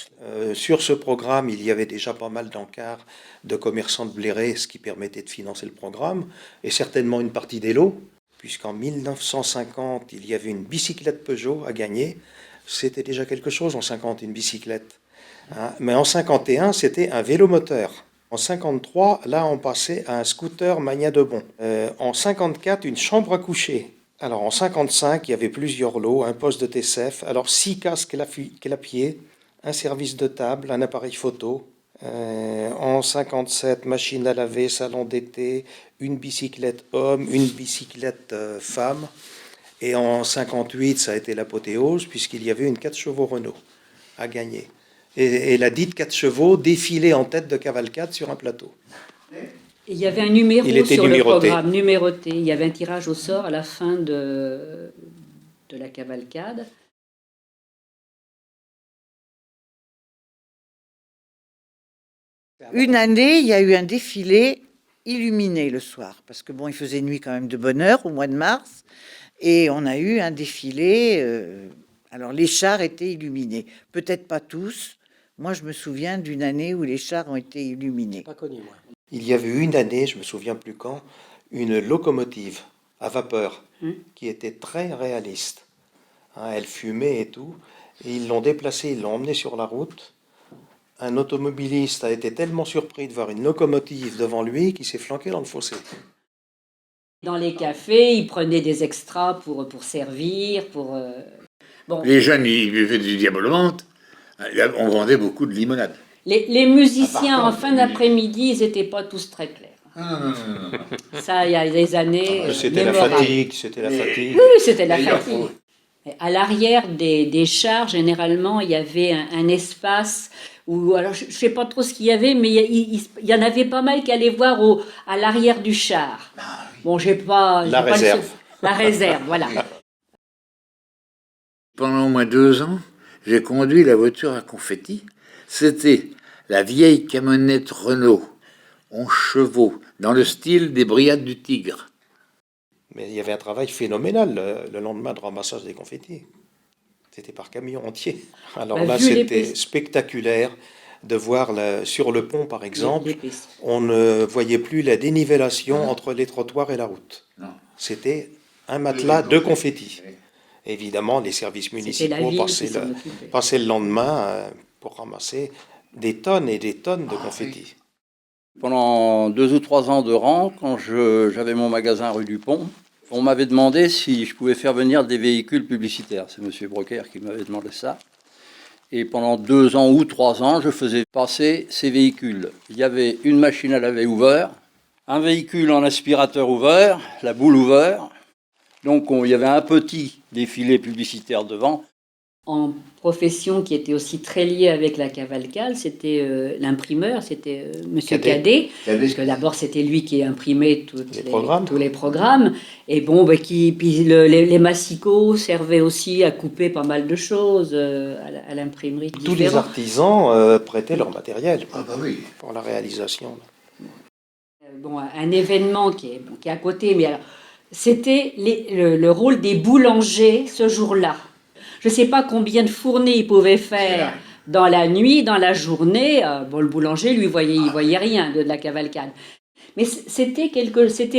Sur ce programme, il y avait déjà pas mal d'encarts de commerçants de Bléré, ce qui permettait de financer le programme, et certainement une partie des lots, puisqu'en 1950, il y avait une bicyclette Peugeot à gagner. C'était déjà quelque chose en 50, une bicyclette. Hein. Mais en 51, c'était un vélomoteur. En 53, là, on passait à un scooter Magna de Bon. En 54, une chambre à coucher. Alors en 55, il y avait plusieurs lots, un poste de TCF, alors 6 casques clapiers, un service de table, un appareil photo. En 57, machine à laver, salon d'été, une bicyclette homme, une bicyclette femme. Et en 58, ça a été l'apothéose, puisqu'il y avait une 4 chevaux Renault à gagner. Et la dite 4 chevaux défilait en tête de cavalcade sur un plateau. Et il y avait un numéro Il était sur numéroté. le programme, numéroté. Il y avait un tirage au sort à la fin de la cavalcade. Une année, il y a eu un défilé illuminé le soir, parce que bon, il faisait nuit quand même de bonne heure au mois de mars, et on a eu un défilé. Alors les chars étaient illuminés, peut-être pas tous, Moi, je me souviens d'une année où les chars ont été illuminés. Pas connu, moi. Il y avait eu une année, je me souviens plus quand, une locomotive à vapeur qui était très réaliste. Hein, elle fumait et tout. Et ils l'ont déplacée, ils l'ont emmenée sur la route. Un automobiliste a été tellement surpris de voir une locomotive devant lui qu'il s'est flanqué dans le fossé. Dans les cafés, ils prenaient des extras pour servir, Bon, Les jeunes, ils buvaient du diabolomante. On vendait beaucoup de limonade. les musiciens, Ah, par en contre, fin d'après-midi, ils n'étaient pas tous très clairs. Ça, il y a des années C'était la mémorables. fatigue, c'était la fatigue. Oui, c'était la D'ailleurs, fatigue. faut- À l'arrière des chars, généralement, il y avait un espace où, alors je ne sais pas trop ce qu'il y avait, mais il y en avait pas mal qui allaient voir à l'arrière du char. Bon, j'ai pas... La j'ai pas le réserve. sou- La réserve, voilà. Pendant au moins 2 ans, j'ai conduit la voiture à confetti. C'était la vieille camionnette Renault, 11 chevaux, dans le style des Brigades du Tigre. Mais il y avait un travail phénoménal le lendemain de ramassage des confettis. C'était par camion entier. Alors Bah, là, vu c'était l'épaisseur. spectaculaire de voir sur le pont, par exemple, L'épaisseur. on ne voyait plus la dénivellation entre les trottoirs et la route. Non. C'était un matelas de confettis. Évidemment, les services C'était la municipaux ville passaient qui s'en occupait. passaient le lendemain pour ramasser des tonnes et des tonnes de confettis. Pendant 2 ou 3 ans de rang, quand j'avais mon magasin rue du Pont, on m'avait demandé si je pouvais faire venir des véhicules publicitaires. C'est M. Brocker qui m'avait demandé ça. Et pendant 2 ans ou 3 ans, je faisais passer ces véhicules. Il y avait une machine à laver ouverte, un véhicule en aspirateur ouvert, la boule ouverte. Donc il y avait un petit défilé publicitaire devant. En profession qui était aussi très liée avec la cavalcade, c'était l'imprimeur, c'était Monsieur Cadet. Parce que d'abord, c'était lui qui imprimait tous les programmes. Et bon, puis les massicots servaient aussi à couper pas mal de choses à l'imprimerie. Tous les artisans prêtaient leur matériel Ah bah oui. pour la réalisation. Bon, un événement qui est à côté, mais alors, c'était le rôle des boulangers ce jour-là. Je ne sais pas combien de fournées ils pouvaient faire dans la nuit, dans la journée. Bon, le boulanger, lui, il voyait rien de la cavalcade. Mais c'était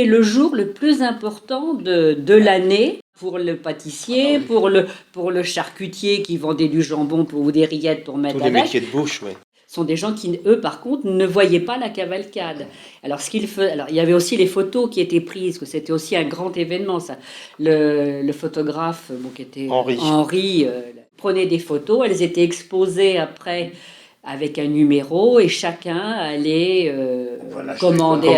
le jour le plus important de l'année pour le pâtissier, pour le charcutier qui vendait du jambon ou des rillettes pour mettre Tous les avec. métiers de bouche, oui. Sont des gens qui, eux, par contre, ne voyaient pas la cavalcade. Alors, il y avait aussi les photos qui étaient prises, que c'était aussi un grand événement, ça. Le photographe, qui était Henri prenait des photos, elles étaient exposées après avec un numéro, et chacun allait commander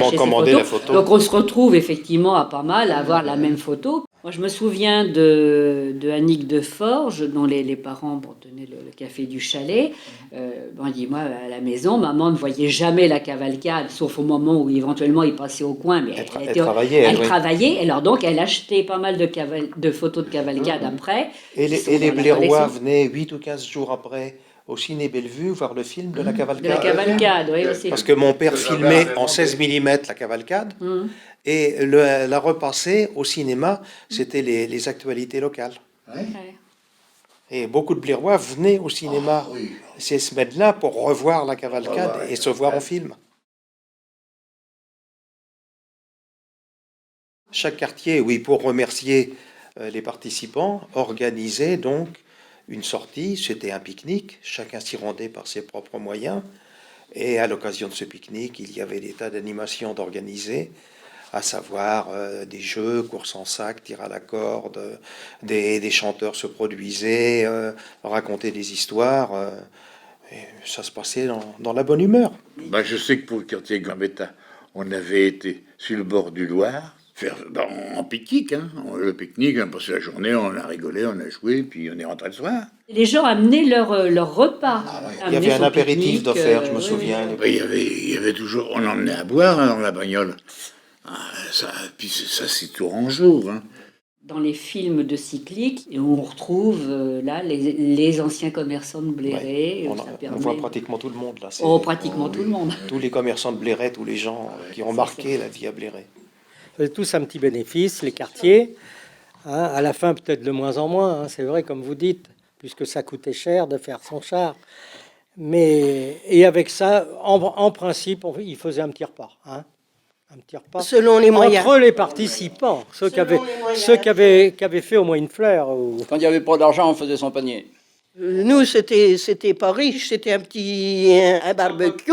la photo. Donc, on se retrouve effectivement à pas mal à avoir la même photo. Moi, je me souviens de Annick de Forges, dont les parents tenaient le café du chalet. Elle dit, moi, à la maison, maman ne voyait jamais la cavalcade, sauf au moment où éventuellement il passait au coin, mais Elle travaillait. Elle travaillait, alors donc elle achetait pas mal de photos de cavalcade après. Et les Blairois venaient 8 ou 15 jours après au Ciné Bellevue voir le film de la cavalcade. De la cavalcade, oui, aussi. Parce que mon père filmait en 16 mm la cavalcade. Et la repasser au cinéma, c'était les actualités locales. Ouais. Et beaucoup de Blairois venaient au cinéma Oui. ces semaines-là pour revoir la cavalcade et se voir en film. Chaque quartier, oui, pour remercier les participants, organisait donc une sortie, c'était un pique-nique, chacun s'y rendait par ses propres moyens. Et à l'occasion de ce pique-nique, il y avait des tas d'animations d'organiser, à savoir des jeux, courses en sac, tir à la corde, des chanteurs se produisaient, racontaient des histoires. Et ça se passait dans la bonne humeur. Bah, je sais que pour le quartier Gambetta, on avait été sur le bord du Loir, en pique-nique. Hein. Le pique-nique, on a passé la journée, on a rigolé, on a joué, puis on est rentré le soir. Les gens amenaient leur repas. Il y avait un apéritif d'offert, je me souviens. Oui, il y avait toujours, on emmenait à boire dans la bagnole. Puis ça c'est tout en jour. Hein. Dans les films de cyclique, et on retrouve là les anciens commerçants de Bléré. Ouais. On voit pratiquement tout le monde là. Pratiquement tout le monde. Tous les commerçants de Bléré, tous les gens qui ont marqué la vie à Bléré. Vous avez tous un petit bénéfice, les quartiers. Hein, à la fin, peut-être de moins en moins, hein, c'est vrai, comme vous dites, puisque ça coûtait cher de faire son char. Et avec ça, en principe, il faisait un petit repas. Hein, un petit repas. Selon les moyens. Entre les participants, ceux qui avaient fait au moins une fleur. Quand il n'y avait pas d'argent, on faisait son panier. Nous, c'était pas riche, c'était un barbecue,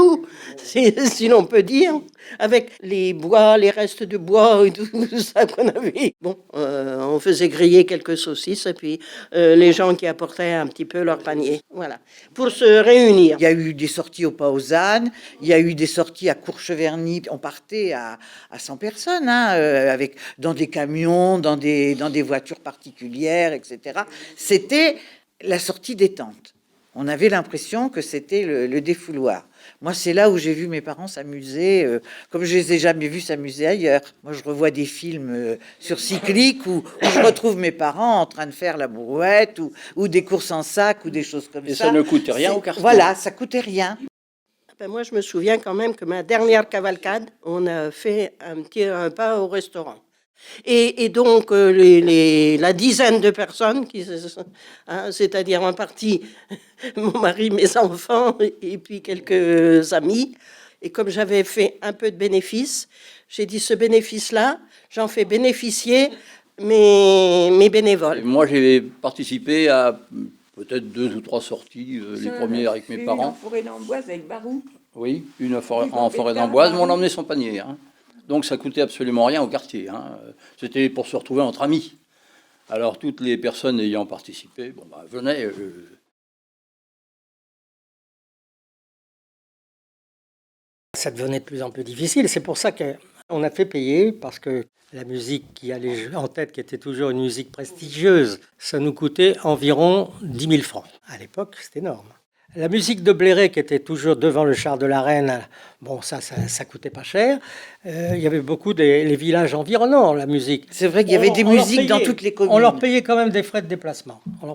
si l'on peut dire, avec les bois, les restes de bois et tout ça qu'on avait. Bon, on faisait griller quelques saucisses et puis les gens qui apportaient un petit peu leur panier, voilà, pour se réunir. Il y a eu des sorties au Pausanne, il y a eu des sorties à Courcheverny. On partait à 100 personnes, hein, dans des camions, dans des voitures particulières, etc. C'était la sortie détente. On avait l'impression que c'était le défouloir. Moi, c'est là où j'ai vu mes parents s'amuser, comme je les ai jamais vus s'amuser ailleurs. Moi, je revois des films sur cyclique où je retrouve mes parents en train de faire la brouette ou des courses en sac ou des choses comme ça. Et ça ne coûtait rien au quartier. Voilà, ça coûtait rien. Ben moi, je me souviens quand même que ma dernière cavalcade, on a fait un petit repas au restaurant. Et donc, la dizaine de personnes, c'est-à-dire en partie mon mari, mes enfants et puis quelques amis, et comme j'avais fait un peu de bénéfices, j'ai dit ce bénéfice-là, j'en fais bénéficier mes bénévoles. Et moi, j'ai participé à peut-être 2 ou 3 sorties, les premières avec mes parents. En forêt d'Amboise avec Barou. Oui, en forêt d'Amboise, mais on emmenait son panier. Hein. Donc ça coûtait absolument rien au quartier. Hein. C'était pour se retrouver entre amis. Alors toutes les personnes ayant participé, venaient. Ça devenait de plus en plus difficile. C'est pour ça qu'on a fait payer, parce que la musique qui allait en tête, qui était toujours une musique prestigieuse, ça nous coûtait environ 10 000 francs. À l'époque, c'était énorme. La musique de Bléré, qui était toujours devant le char de la Reine, bon, ça coûtait pas cher. Il y avait beaucoup les villages environnants, la musique. C'est vrai qu'il y avait des musiques dans toutes les communes. On leur payait quand même des frais de déplacement. On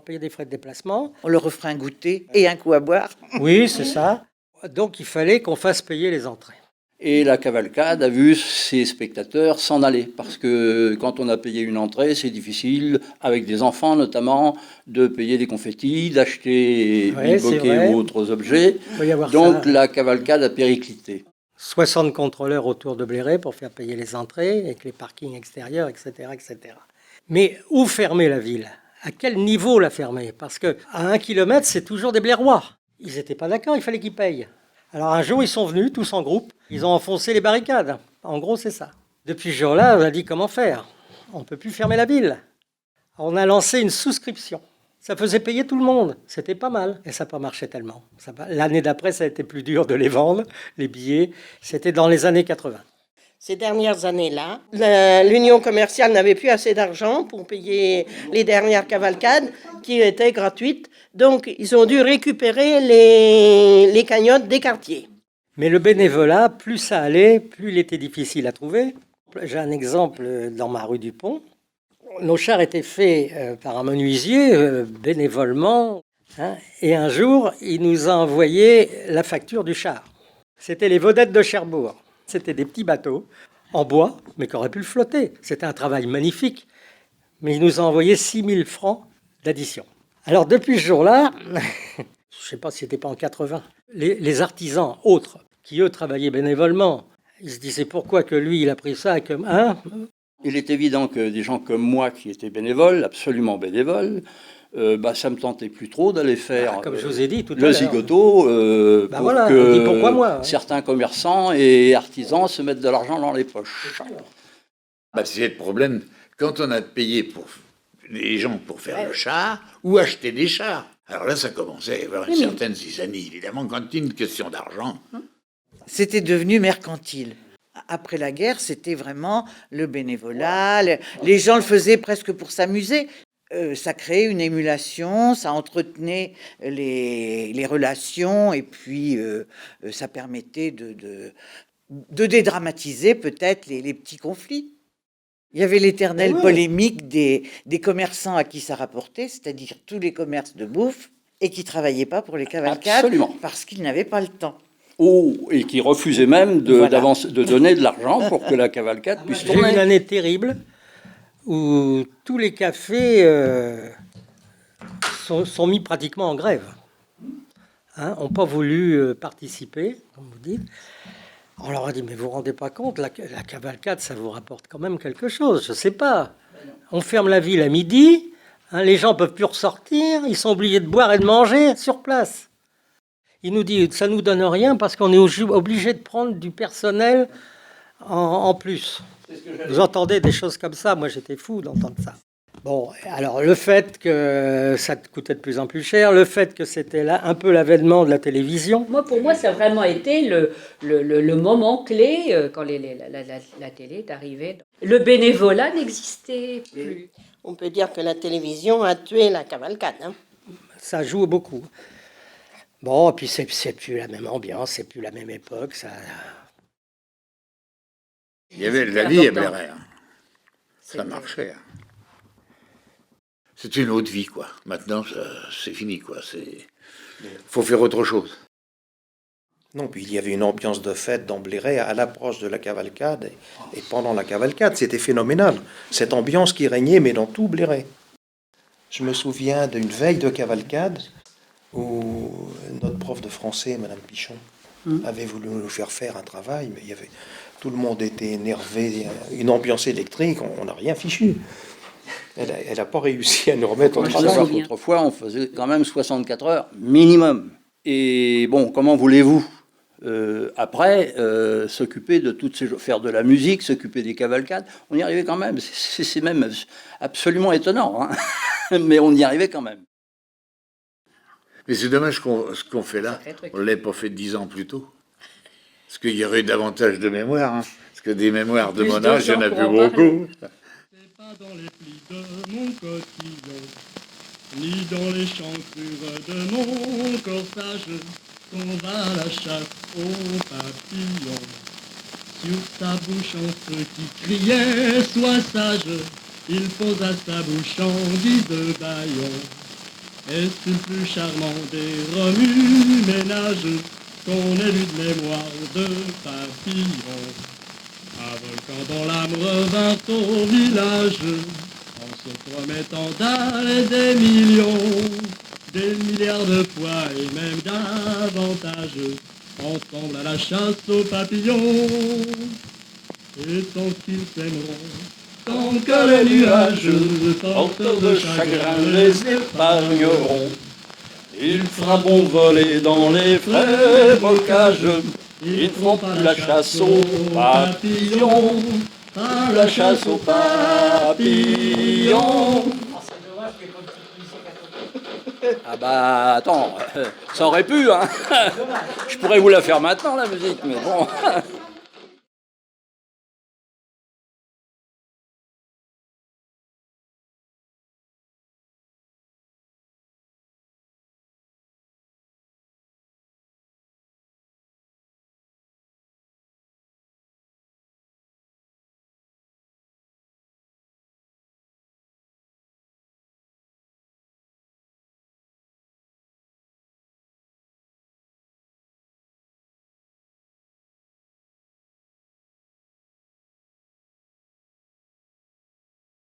leur offrait un goûter et un coup à boire. Oui, c'est ça. Donc, il fallait qu'on fasse payer les entrées. Et la cavalcade a vu ses spectateurs s'en aller, parce que quand on a payé une entrée, c'est difficile, avec des enfants notamment, de payer des confettis, d'acheter des bouquets ou autres objets. Donc la cavalcade a périclité. 60 contrôleurs autour de Bléré pour faire payer les entrées, avec les parkings extérieurs, etc., etc. Mais où fermer la ville? À quel niveau la fermer? Parce qu'à 1 kilomètre, c'est toujours des Blairois. Ils n'étaient pas d'accord, il fallait qu'ils payent. Alors un jour, ils sont venus, tous en groupe, ils ont enfoncé les barricades. En gros, c'est ça. Depuis ce jour-là, on a dit comment faire. On ne peut plus fermer la ville. On a lancé une souscription. Ça faisait payer tout le monde. C'était pas mal. Et ça n'a pas marché tellement. L'année d'après, ça a été plus dur de les vendre, les billets. C'était dans les années 80. Ces dernières années-là, l'Union commerciale n'avait plus assez d'argent pour payer les dernières cavalcades qui étaient gratuites. Donc, ils ont dû récupérer les cagnottes des quartiers. Mais le bénévolat, plus ça allait, plus il était difficile à trouver. J'ai un exemple dans ma rue du Pont. Nos chars étaient faits par un menuisier, bénévolement. Hein, et un jour, il nous a envoyé la facture du char. C'était les vedettes de Cherbourg. C'était des petits bateaux en bois, mais qui auraient pu le flotter. C'était un travail magnifique. Mais il nous a envoyé 6 000 francs d'addition. Alors, depuis ce jour-là, je ne sais pas si c'était pas en 80, les artisans autres, qui eux travaillaient bénévolement, ils se disaient pourquoi que lui, il a pris ça comme un. Il est évident que des gens comme moi, qui étaient bénévoles, absolument bénévoles, ça me tentait plus trop d'aller faire comme je vous ai dit tout à le l'heure. zigoto pour que pourquoi moi, certains commerçants et artisans se mettent de l'argent dans les poches. C'est le problème. Quand on a payé pour les gens pour faire le char ou acheter des chars, alors là, ça commençait à y avoir une certaine zizanie. Évidemment, quand il y a une question d'argent. C'était devenu mercantile. Après la guerre, c'était vraiment le bénévolat. Les gens le faisaient presque pour s'amuser. Ça créait une émulation, ça entretenait les relations et puis ça permettait de dédramatiser peut-être les petits conflits. Il y avait l'éternelle polémique des commerçants à qui ça rapportait, c'est-à-dire tous les commerces de bouffe, et qui ne travaillaient pas pour les cavalcades. Absolument. Parce qu'ils n'avaient pas le temps. Et qui refusaient même de donner de l'argent pour que la cavalcade puisse tourner. J'ai eu une année terrible où tous les cafés sont mis pratiquement en grève. n'ont pas voulu participer, comme vous dites. On leur a dit, mais vous vous rendez pas compte, la cavalcade, ça vous rapporte quand même quelque chose, je ne sais pas. On ferme la ville à midi, hein, les gens ne peuvent plus ressortir, ils sont obligés de boire et de manger sur place. Il nous dit, ça ne nous donne rien parce qu'on est obligé de prendre du personnel en plus. Vous entendez des choses comme ça, moi j'étais fou d'entendre ça. Bon, alors le fait que ça coûtait de plus en plus cher, le fait que c'était là un peu l'avènement de la télévision. Pour moi, ça a vraiment été le moment clé quand la télé est arrivée. Le bénévolat n'existait plus. On peut dire que la télévision a tué la cavalcade. Hein. Ça joue beaucoup. Bon, et puis c'est plus la même ambiance, c'est plus la même époque. Ça... Il y avait la vie à Bléré. Ça marchait. C'est une autre vie, quoi. Maintenant, c'est fini, quoi. Faut faire autre chose. Non, puis il y avait une ambiance de fête dans Bléré à l'approche de la cavalcade et pendant la cavalcade. C'était phénoménal. Cette ambiance qui régnait, mais dans tout Bléré. Je me souviens d'une veille de cavalcade où notre prof de français, Madame Pichon, avait voulu nous faire un travail, mais tout le monde était énervé, une ambiance électrique, on n'a rien fichu. Elle n'a pas réussi à nous remettre au travail. Autrefois, on faisait quand même 64 heures minimum. Et bon, comment voulez-vous après s'occuper de toutes ces choses, faire de la musique, s'occuper des cavalcades, on y arrivait quand même. C'est même absolument étonnant, hein. Mais on y arrivait quand même. Mais c'est dommage ce qu'on fait là, on ne l'ait pas fait 10 ans plus tôt. Parce qu'il y aurait eu davantage de mémoires. Hein. Parce que des mémoires de mon âge, il n'y en a plus beaucoup. C'est pas dans les plis de mon cotillon, ni dans les chancrures de mon corsage, qu'on va à la chasse aux papillons. Sur sa bouche en feu qui criait « Sois sage », il posa sa bouche en guise de bâillon. Est-ce le plus charmant des remue-ménages qu'on ait lu de mémoire de papillon? Un volcan dont l'âme revint au village, en se promettant d'aller des millions, des milliards de fois et même davantage, ensemble à la chasse aux papillons. Et tant qu'ils s'aimeront, tant que les nuages, porteurs de chagrin, les épargneront. Il fera bon voler dans les frais bocages. Ils ne font plus la chasse aux papillons. La chasse aux papillons. Ah bah attends, ça aurait pu, hein. Je pourrais vous la faire maintenant, la musique, mais bon.